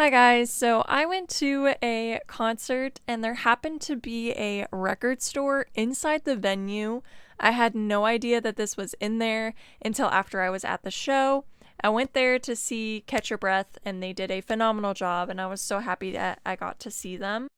Hi guys, so I went to a concert and there happened to be a record store inside the venue. I had no idea that this was in there until after I was at the show. I went there to see Catch Your Breath and they did a phenomenal job and I was so happy that I got to see them.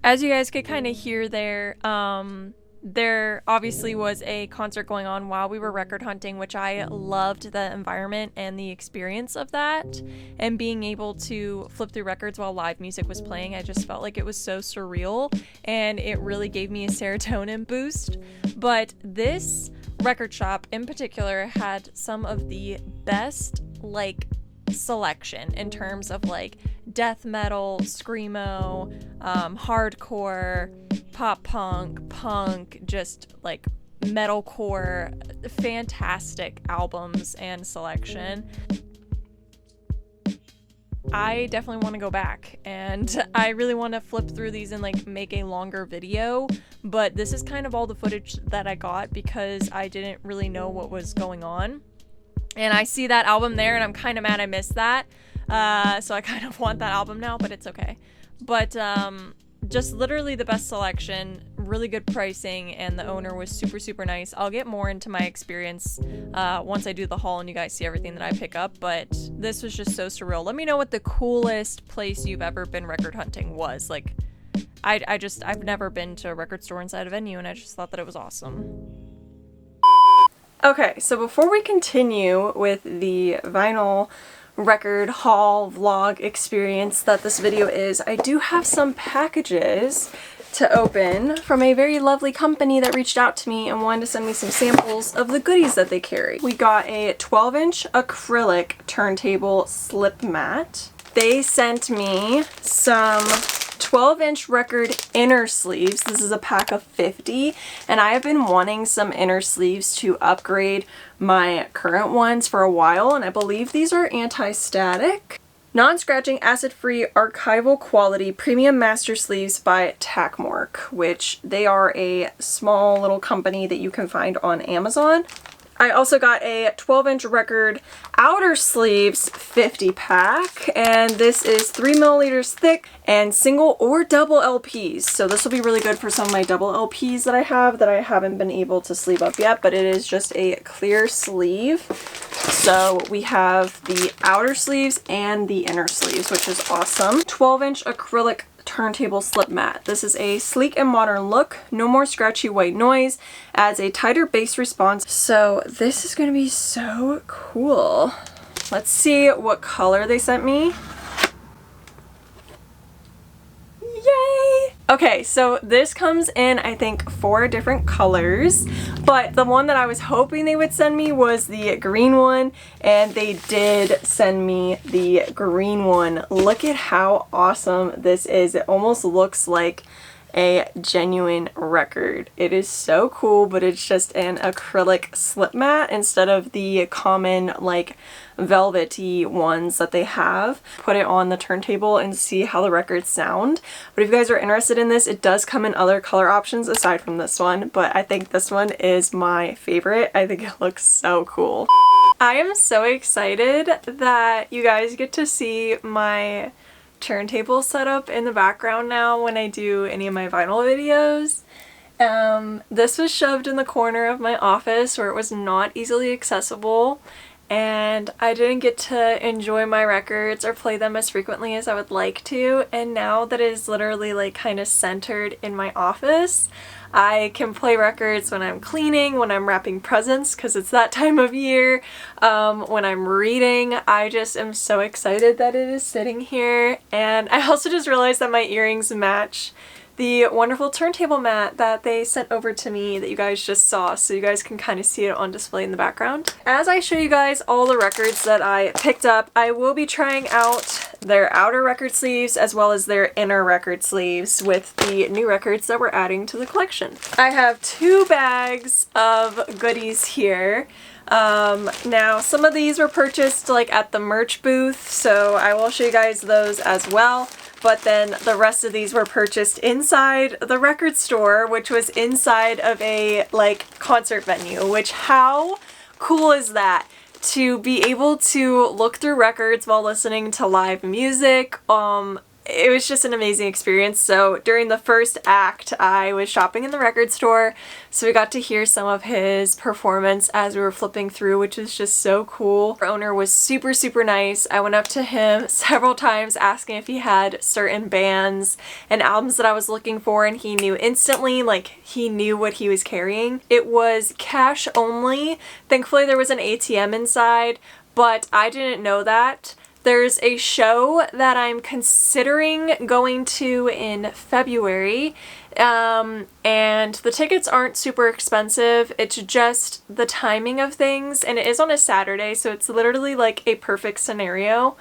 As you guys could kind of hear there obviously was a concert going on while we were record hunting, which I loved the environment and the experience of that, and being able to flip through records while live music was playing. I just felt like it was so surreal and it really gave me a serotonin boost. But this record shop in particular had some of the best selection in terms of death metal, screamo, hardcore, pop punk, just metalcore, fantastic albums and selection. I definitely want to go back and I really want to flip through these and make a longer video, but this is kind of all the footage that I got because I didn't really know what was going on. And I see that album there and I'm kind of mad I missed that. So I kind of want that album now, but it's okay. But just literally the best selection, really good pricing, and the owner was super nice. I'll get more into my experience once I do the haul and you guys see everything that I pick up, but this was just so surreal. Let me know what the coolest place you've ever been record hunting was. I've never been to a record store inside a venue and I just thought that it was awesome. Okay, so before we continue with the vinyl record haul vlog experience that this video is, I do have some packages to open from a very lovely company that reached out to me and wanted to send me some samples of the goodies that they carry. We got a 12-inch acrylic turntable slip mat. They sent me some 12-inch record inner sleeves. This is a pack of 50, and I have been wanting some inner sleeves to upgrade my current ones for a while, and I believe these are anti-static. Non-scratching, acid-free, archival quality premium master sleeves by TAKMORK, which they are a small little company that you can find on Amazon. I also got a 12-inch record outer sleeves 50 pack, and this is 3 milliliters thick and single or double LPs. So this will be really good for some of my double LPs that I haven't been able to sleeve up yet, but it is just a clear sleeve. So we have the outer sleeves and the inner sleeves, which is awesome. 12-inch acrylic turntable slip mat. This is a sleek and modern look, no more scratchy white noise, adds a tighter bass response. So this is going to be so cool. Let's see what color they sent me. Yay! Okay, so this comes in, I think, 4 different colors, but the one that I was hoping they would send me was the green one, and they did send me the green one. Look at how awesome this is. It almost looks like a genuine record. It is so cool, but it's just an acrylic slip mat instead of the common velvety ones that they have. Put it on the turntable and see how the records sound. But if you guys are interested in this, it does come in other color options aside from this one, but I think this one is my favorite. I think it looks so cool. I am so excited that you guys get to see my turntable setup in the background now when I do any of my vinyl videos. This was shoved in the corner of my office where it was not easily accessible, and I didn't get to enjoy my records or play them as frequently as I would like to, and now that it is literally kind of centered in my office, I can play records when I'm cleaning, when I'm wrapping presents because it's that time of year, when I'm reading. I just am so excited that it is sitting here, and I also just realized that my earrings match the wonderful turntable mat that they sent over to me that you guys just saw, so you guys can kind of see it on display in the background. As I show you guys all the records that I picked up, I will be trying out their outer record sleeves as well as their inner record sleeves with the new records that we're adding to the collection. I have 2 bags of goodies here. Now some of these were purchased like at the merch booth, so I will show you guys those as well. But then the rest of these were purchased inside the record store, which was inside of a like concert venue, which how cool is that? To be able to look through records while listening to live music. It was just an amazing experience. So during the first act, I was shopping in the record store, so we got to hear some of his performance as we were flipping through, which was just so cool. Our owner was super, super nice. I went up to him several times asking if he had certain bands and albums that I was looking for, and he knew instantly, like he knew what he was carrying. It was cash only. Thankfully there was an ATM inside, but I didn't know that. There's a show that I'm considering going to in February, and the tickets aren't super expensive. It's just the timing of things, and it is on a Saturday, so it's literally like a perfect scenario.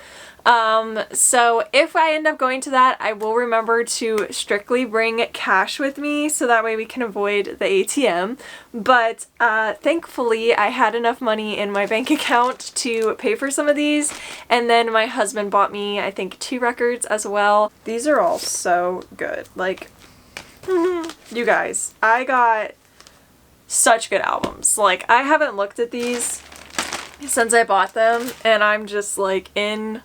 So if I end up going to that, I will remember to strictly bring cash with me so that way we can avoid the ATM. But thankfully I had enough money in my bank account to pay for some of these, and then my husband bought me I think 2 records as well. These are all so good. Like, you guys, I got such good albums. Like, I haven't looked at these since I bought them, and I'm just like in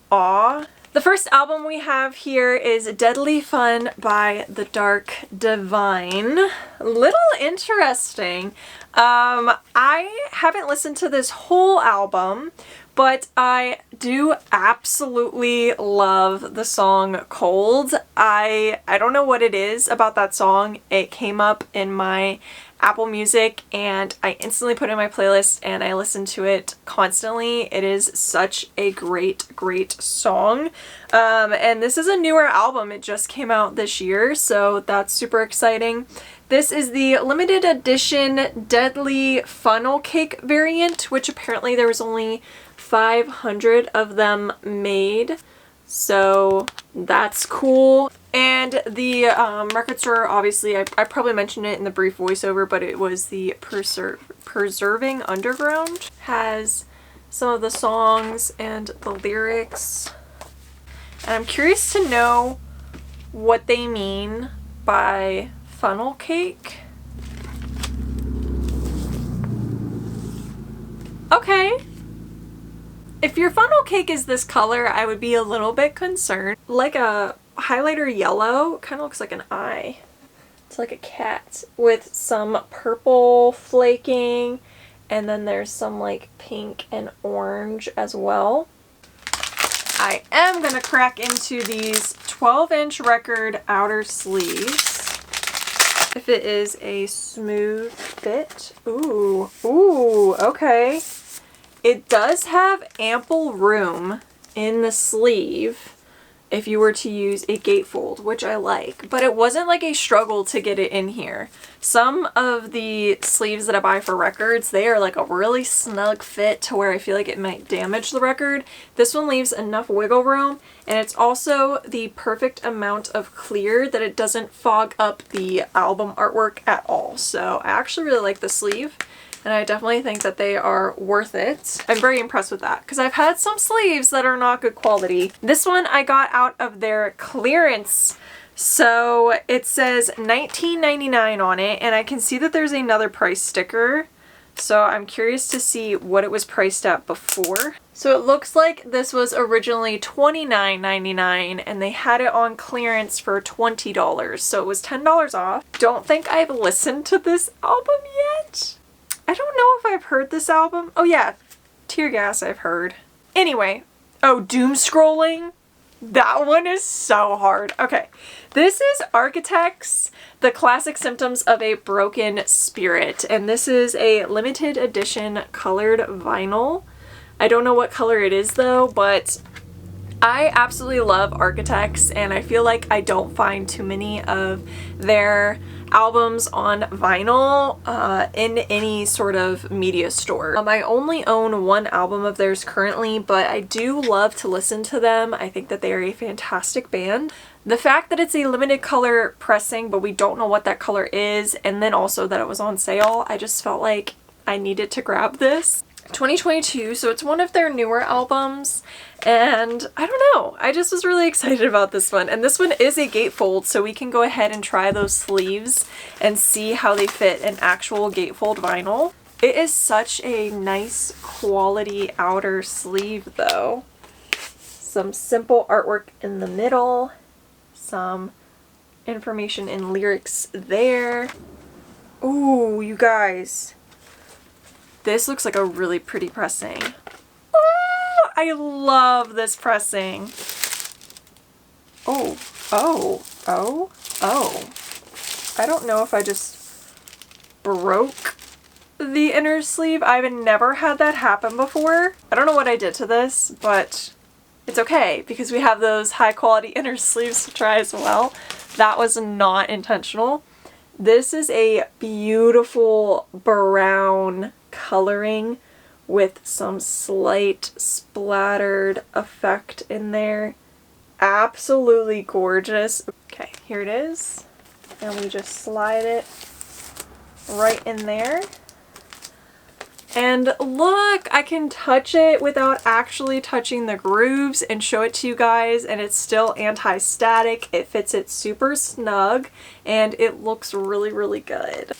awe. The first album we have here is Deadly Fun by The Dark Divine. Little interesting. I haven't listened to this whole album, but I do absolutely love the song Cold. I don't know what it is about that song. It came up in my Apple Music and I instantly put it in my playlist and I listen to it constantly. It is such a great, great song. And this is a newer album. It just came out this year, so that's super exciting. This is the limited edition Deadly Funnel Cake variant, which apparently there was only 500 of them made. So that's cool. And the record store, obviously, I probably mentioned it in the brief voiceover, but it was the Preserving Underground. Has some of the songs and the lyrics. And I'm curious to know what they mean by funnel cake. Okay. If your funnel cake is this color, I would be a little bit concerned. Like a highlighter yellow, kind of looks like an eye. It's like a cat with some purple flaking, and then there's some like pink and orange as well. I am gonna crack into these 12-inch record outer sleeves. If it is a smooth fit. Ooh, okay. It does have ample room in the sleeve if you were to use a gatefold, which I like, but it wasn't like a struggle to get it in here. Some of the sleeves that I buy for records, they are like a really snug fit to where I feel like it might damage the record. This one leaves enough wiggle room, and it's also the perfect amount of clear that it doesn't fog up the album artwork at all. So I actually really like the sleeve, and I definitely think that they are worth it. I'm very impressed with that because I've had some sleeves that are not good quality. This one I got out of their clearance. So it says $19.99 on it, and I can see that there's another price sticker. So I'm curious to see what it was priced at before. So it looks like this was originally $29.99 and they had it on clearance for $20. So it was $10 off. Don't think I've listened to this album yet. I don't know if I've heard this album. Oh yeah, Tear Gas I've heard. Anyway, oh, Doom Scrolling? That one is so hard. Okay, this is Architects, The Classic Symptoms of a Broken Spirit, and this is a limited edition colored vinyl. I don't know what color it is though, but I absolutely love Architects, and I feel like I don't find too many of their albums on vinyl in any sort of media store. I only own one album of theirs currently, but I do love to listen to them. I think that they are a fantastic band. The fact that it's a limited color pressing, but we don't know what that color is, and then also that it was on sale, I just felt like I needed to grab this. 2022, so it's one of their newer albums, and I don't know, I just was really excited about this one. And this one is a gatefold, so we can go ahead and try those sleeves and see how they fit an actual gatefold vinyl. It is such a nice quality outer sleeve though. Some simple artwork in the middle, some information and lyrics there. Ooh, you guys. This looks like a really pretty pressing. Oh, I love this pressing. Oh, oh, oh, oh. I don't know if I just broke the inner sleeve. I've never had that happen before. I don't know what I did to this, but it's okay because we have those high quality inner sleeves to try as well. That was not intentional. This is a beautiful brown coloring with some slight splattered effect in there. Absolutely gorgeous. Okay, here it is. And we just slide it right in there. And look, I can touch it without actually touching the grooves and show it to you guys, and it's still anti-static. It fits it super snug and it looks really, really good.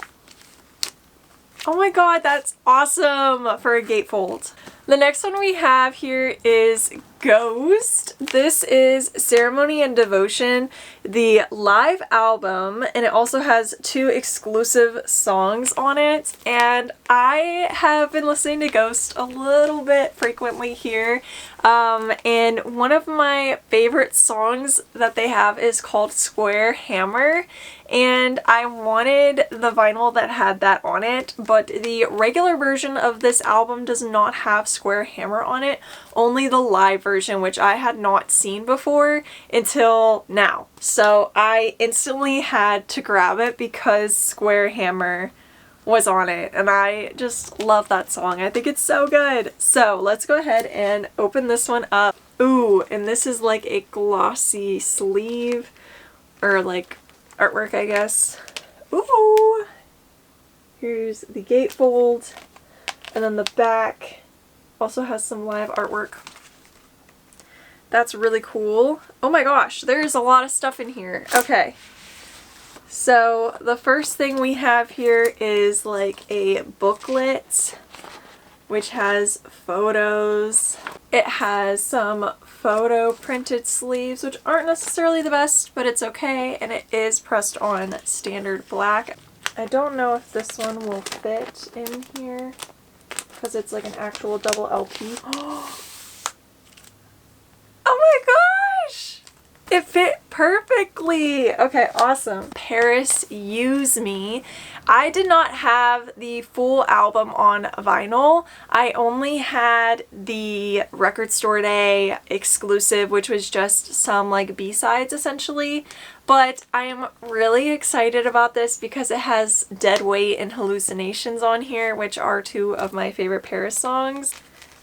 Oh my god, that's awesome for a gatefold. The next one we have here is Ghost. This is Ceremony and Devotion, the live album, and it also has 2 exclusive songs on it. And I have been listening to Ghost a little bit frequently here. And one of my favorite songs that they have is called Square Hammer. And I wanted the vinyl that had that on it, but the regular version of this album does not have Square Hammer on it, only the live version, which I had not seen before until now. So I instantly had to grab it because Square Hammer was on it, and I just love that song. I think it's so good. So let's go ahead and open this one up. Ooh, and this is like a glossy sleeve, or like artwork, I guess. Ooh! Here's the gatefold, and then the back also has some live artwork. That's really cool. Oh my gosh, there's a lot of stuff in here. Okay. So the first thing we have here is like a booklet which has photos. It has some photo printed sleeves, which aren't necessarily the best, but it's okay, and it is pressed on standard black. I don't know if this one will fit in here because it's like an actual double LP. Oh my gosh! It fit perfectly! Okay, awesome. Paris Use Me. I did not have the full album on vinyl. I only had the Record Store Day exclusive, which was just some like B-sides essentially. But I am really excited about this because it has Dead Weight and Hallucinations on here, which are 2 of my favorite Paris songs.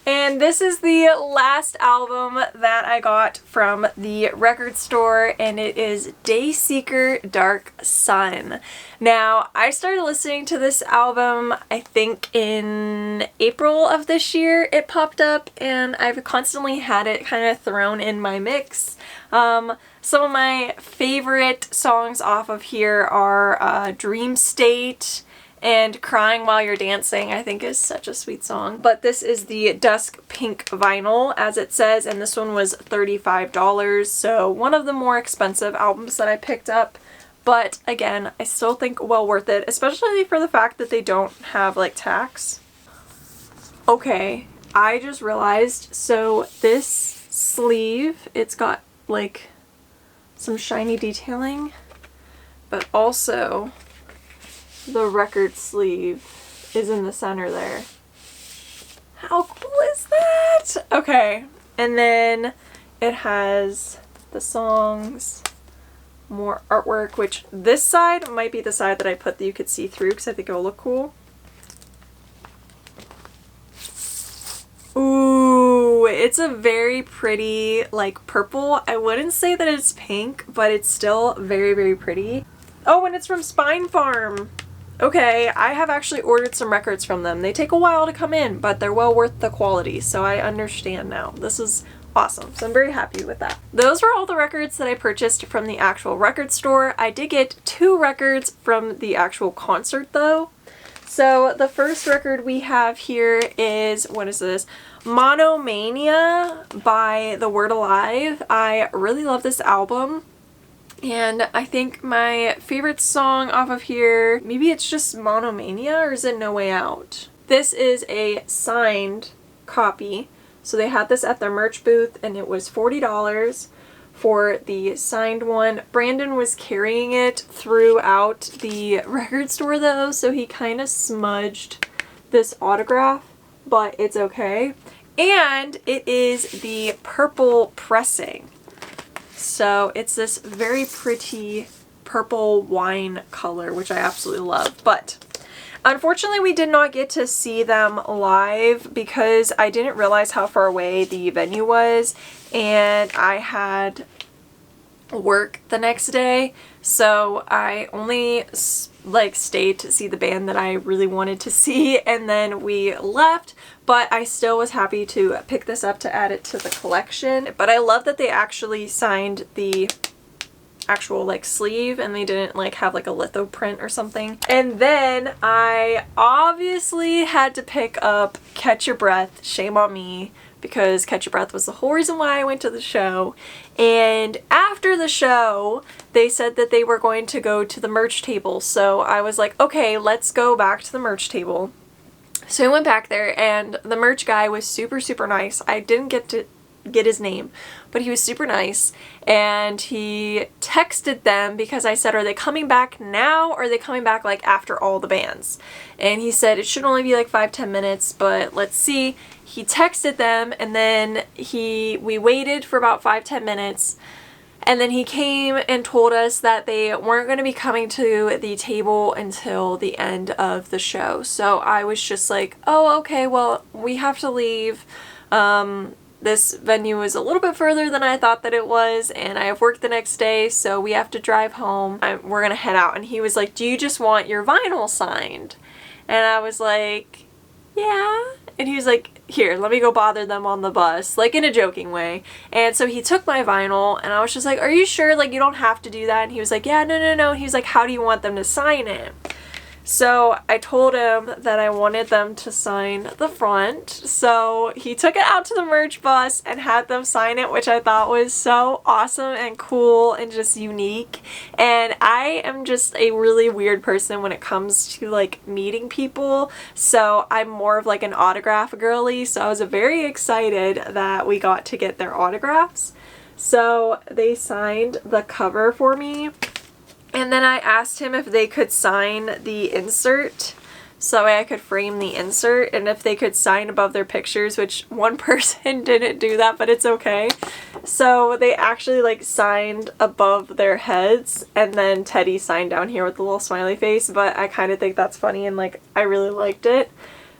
And this is the last album that I got from the record store, and it is Dayseeker Dark Sun. Now, I started listening to this album, I think in April of this year it popped up, and I've constantly had it kind of thrown in my mix. Some of my favorite songs off of here are Dream State, and Crying While You're Dancing, I think, is such a sweet song. But this is the Dusk Pink vinyl, as it says, and this one was $35, so one of the more expensive albums that I picked up. But again, I still think well worth it, especially for the fact that they don't have like tax. Okay, I just realized, so this sleeve, it's got like some shiny detailing, but also the record sleeve is in the center there. How cool is that? Okay, and then it has the songs, more artwork, which this side might be the side that I put that you could see through because I think it will look cool. Ooh, it's a very pretty, like, purple. I wouldn't say that it's pink, but it's still very, very pretty. Oh, and it's from Spine Farm. Okay, I have actually ordered some records from them. They take a while to come in, but they're well worth the quality, so I understand now. This is awesome, so I'm very happy with that. Those were all the records that I purchased from the actual record store. I did get 2 records from the actual concert though. So the first record we have here is, what is this? Monomania by The Word Alive. I really love this album. And I think my favorite song off of here, maybe it's just Monomania, or is it No Way Out? This is a signed copy. So they had this at their merch booth and it was $40 for the signed one. Brandon was carrying it throughout the record store though, so he kind of smudged this autograph, but it's okay. And it is the purple pressing. So it's this very pretty purple wine color, which I absolutely love. But unfortunately, we did not get to see them live because I didn't realize how far away the venue was, and I had work the next day, so I only like stayed to see the band that I really wanted to see, and then we left. But I still was happy to pick this up to add it to the collection. But I love that they actually signed the actual like sleeve and they didn't like have like a litho print or something. And then I obviously had to pick up Catch Your Breath, shame on me, because Catch Your Breath was the whole reason why I went to the show. And after the show, they said that they were going to go to the merch table. So I was like, okay, let's go back to the merch table. So I went back there and the merch guy was super, super nice. I didn't get to get his name, but he was super nice, and he texted them because I said, are they coming back now or are they coming back like after all the bands? And he said it should only be like 5-10 minutes, but let's see. He texted them and then we waited for about 5-10 minutes, and then he came and told us that they weren't going to be coming to the table until the end of the show. So I was just like, oh, okay, well, we have to leave. This venue is a little bit further than I thought that it was, and I have work the next day, so we have to drive home. We're gonna head out. And he was like, do you just want your vinyl signed? And I was like, yeah. And he was like, here, let me go bother them on the bus, like in a joking way. And so he took my vinyl, and I was just like, are you sure? Like, you don't have to do that. And he was like, yeah, no. And he was like, how do you want them to sign it? So I told him that I wanted them to sign the front. So he took it out to the merch bus and had them sign it, which I thought was so awesome and cool and just unique. And I am just a really weird person when it comes to like meeting people. So I'm more of like an autograph girly. So I was very excited that we got to get their autographs. So they signed the cover for me. And then I asked him if they could sign the insert so that way I could frame the insert, and if they could sign above their pictures, which one person didn't do that, but it's okay. So they actually like signed above their heads, and then Teddy signed down here with the little smiley face, but I kind of think that's funny and like I really liked it.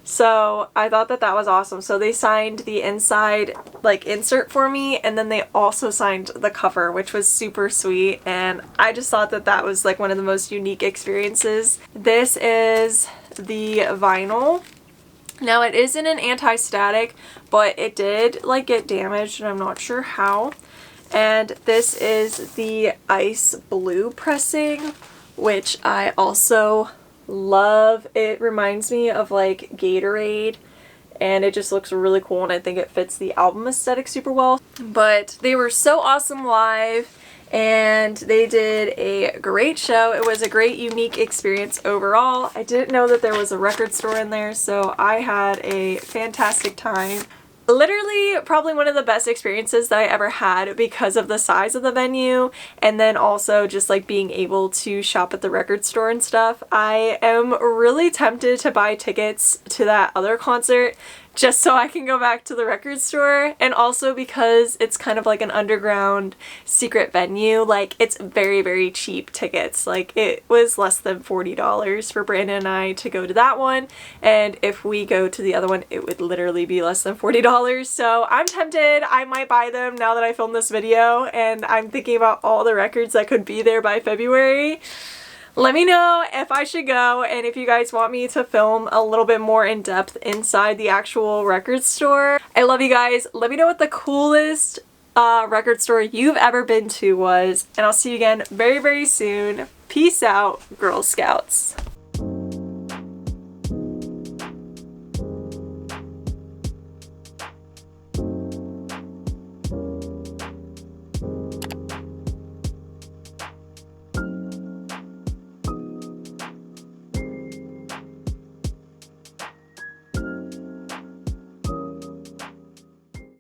So I thought that that was awesome. So they signed the inside like insert for me, and then they also signed the cover, which was super sweet, and I just thought that that was like one of the most unique experiences. This is the vinyl. Now it isn't an anti-static, but it did like get damaged and I'm not sure how. And this is the ice blue pressing, which I also love. It reminds me of like Gatorade, and it just looks really cool, and I think it fits the album aesthetic super well. But they were so awesome live, and they did a great show. It was a great, unique experience overall. I didn't know that there was a record store in there, so I had a fantastic time. Literally probably one of the best experiences that I ever had because of the size of the venue, and then also just like being able to shop at the record store and stuff. I am really tempted to buy tickets to that other concert just so I can go back to the record store, and also because it's kind of like an underground secret venue. Like, it's very, very cheap tickets. Like, it was less than $40 for Brandon and I to go to that one, and if we go to the other one, it would literally be less than $40. So I'm tempted. I might buy them now that I filmed this video, and I'm thinking about all the records that could be there by February. Let me know if I should go, and if you guys want me to film a little bit more in depth inside the actual record store. I love you guys. Let me know what the coolest record store you've ever been to was, and I'll see you again very, very soon. Peace out, Girl Scouts.